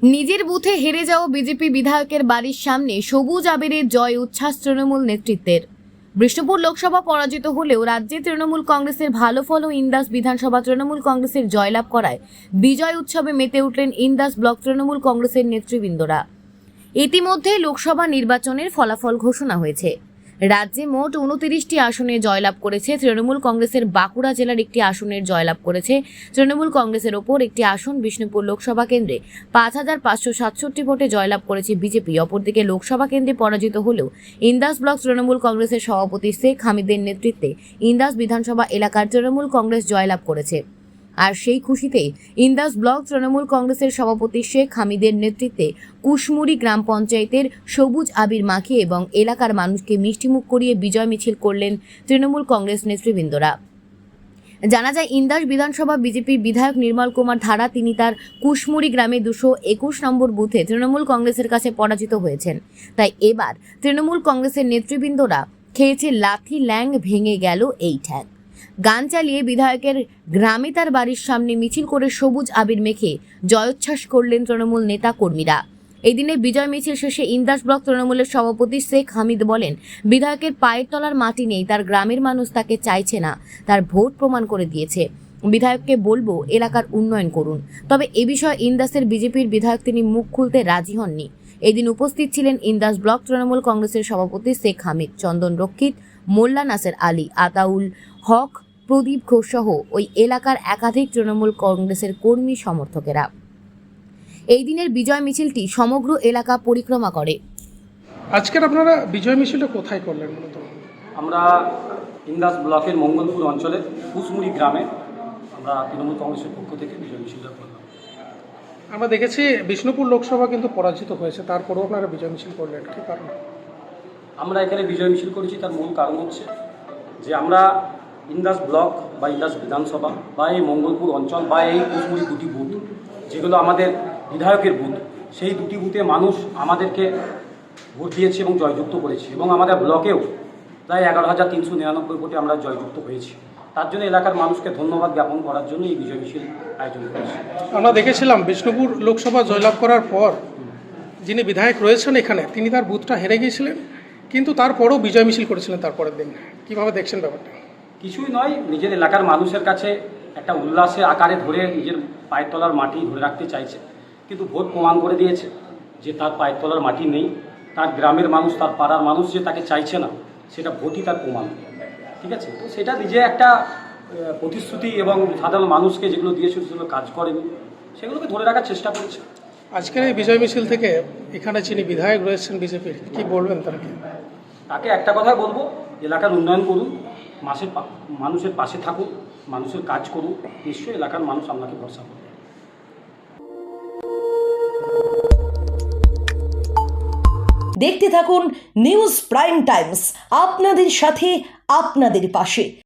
নিজের বুথে হেরে যাওয়া বিজেপি বিধায়কের বাড়ির সামনে সবুজ আবিরের জয় উচ্ছ্বাস তৃণমূল নেতৃত্বের। বিষ্ণুপুর লোকসভা পরাজিত হলেও রাজ্যে তৃণমূল কংগ্রেসের ভালো ফল ও ইন্দাস বিধানসভা তৃণমূল কংগ্রেসের জয়লাভ করায় বিজয় উৎসবে মেতে উঠলেন ইন্দাস ব্লক তৃণমূল কংগ্রেসের নেতৃবৃন্দরা। ইতিমধ্যে লোকসভা নির্বাচনের ফলাফল ঘোষণা হয়েছে। রাজ্যে মোট 29টি আসনে জয়লাভ করেছে তৃণমূল কংগ্রেসের। বাঁকুড়া জেলার একটি আসনের জয়লাভ করেছে তৃণমূল কংগ্রেসের ওপর একটি আসন বিষ্ণুপুর লোকসভা কেন্দ্রে 5,567 ভোটে জয়লাভ করেছে বিজেপি। অপরদিকে লোকসভা কেন্দ্রে পরাজিত হলেও ইন্দাস ব্লক তৃণমূল কংগ্রেসের সভাপতি শেখ হামিদের নেতৃত্বে ইন্দাস বিধানসভা এলাকার তৃণমূল কংগ্রেস জয়লাভ করেছে। আর সেই খুশিতে ইন্দাস ব্লক তৃণমূল কংগ্রেসের সভাপতি শেখ হামিদের নেতৃত্বে কুশমুড়ি গ্রাম পঞ্চায়েতের সবুজ আবির মাখিয়ে এবং এলাকার মানুষকে মিষ্টিমুখ করিয়ে বিজয় মিছিল করলেন তৃণমূল কংগ্রেস নেতৃবৃন্দরা। জানা যায়, ইন্দাস বিধানসভা বিজেপির বিধায়ক নির্মল কুমার ধারা তিনি তার কুশমুড়ি গ্রামে 221 নম্বর বুথে তৃণমূল কংগ্রেসের কাছে পরাজিত হয়েছেন। তাই এবার তৃণমূল কংগ্রেসের নেতৃবৃন্দরা খেয়েছে লাথি ল্যাং ভেঙে গেল এই ঠ্যাং। গান চালিয়ে বিধায়কের গ্রামে তার বাড়ির সামনে মিছিল করে সবুজ আবির মেখে জয়োচ্ছ্বাস করলেন তৃণমূল নেতা কর্মীরা। এই দিনে বিজয় মিছিল শেষে ইন্দাস ব্লক তৃণমূলের সভাপতি শেখ হামিদ বলেন, বিধায়কের পায়ের তলার মাটি নেই, তার গ্রামের মানুষ তাকে চাইছে না, তার ভোট প্রমাণ করে দিয়েছে। বিধায়ককে বলবো এলাকার উন্নয়ন করুন। তবে এ বিষয়ে ইন্দাসের বিজেপির বিধায়ক তিনি মুখ খুলতে রাজি হননি। এদিন উপস্থিত ছিলেন ইন্দাস ব্লক তৃণমূল কংগ্রেসের সভাপতি শেখ হামিদ, চন্দন রক্ষিত, মোল্লা নাসের আলী, আতাউল হক, প্রদীপ ঘোষ সহ ওই এলাকার একাধিক তৃণমূল কংগ্রেসের কর্মী সমর্থকেরা। এই দিনের বিজয় মিছিলটি সমগ্র এলাকা পরিক্রমা করে। আজকের আপনারা বিজয় মিছিলটা কোথায় করলেন মূলত? আমরা ইন্দাস ব্লকের মঙ্গলপুর অঞ্চলের কুশমুড়ি গ্রামে আমরা তৃণমূল কংগ্রেসের পক্ষ থেকে বিজয় মিছিলটা করলাম। আমরা দেখেছি বিষ্ণুপুর লোকসভা কিন্তু পরাজিত হয়েছে, তারপরেও আপনারা বিজয় মিছিল করলেন, কী কারণ? আমরা এখানে বিজয় মিছিল করেছি, তার মূল কারণ হচ্ছে যে আমরা ইন্দাস ব্লক বা ইন্দাস বিধানসভা বা এই মঙ্গলপুর অঞ্চল বা এই কুশমুড়ি দুটি বুথ যেগুলো আমাদের বিধায়কের বুথ, সেই দুটি বুথে মানুষ আমাদেরকে ভোট দিয়েছে এবং জয়যুক্ত করেছে এবং আমাদের ব্লকেও প্রায় 11,399 ভোটে আমরা জয়যুক্ত হয়েছি। তার জন্য এলাকার মানুষকে ধন্যবাদ জ্ঞাপন করার জন্য এই বিজয় মিছিল আয়োজন করেছি। আমরা দেখেছিলাম বিষ্ণুপুর লোকসভা জয়লাভ করার পর যিনি বিধায়ক রয়েছেন এখানে, তিনি তার বুথটা হেরে গিয়েছিলেন, কিন্তু তারপরেও বিজয় মিছিল করেছিলেন তারপরের দিন। কীভাবে দেখছেন ব্যাপারটা? কিছুই নয়, নিজের এলাকার মানুষের কাছে একটা উল্লাসের আকারে ধরে নিজের পায়ের তলার মাটি ধরে রাখতে চাইছে, কিন্তু ভোট প্রমাণ করে দিয়েছে যে তার পায়ের তলার মাটি নেই। তার গ্রামের মানুষ, তার পাড়ার মানুষ যে তাকে চাইছে না, সেটা ভোটই তার প্রমাণ। ঠিক আছে, তো সেটা নিজে একটা প্রতিশ্রুতি এবং সাধারণ মানুষকে যেগুলো দিয়েছিল সেগুলো কাজ করেনি, সেগুলোকে ধরে রাখার চেষ্টা করেছে। আজকের এই বিজয় মিছিল থেকে এখানে যিনি বিধায়ক রয়েছেন বিজেপির, কি বলবেন তাকে? তাকে একটা কথাই বলবো, এলাকার উন্নয়ন করুন, মানুষের পাশে থাকুন, মানুষের কাজ করুন, নিশ্চয়ই এলাকার মানুষ আপনাকে ভরসা করবে। দেখতে থাকুন নিউজ প্রাইম টাইমস, আপনাদের সাথে আপনাদের পাশে।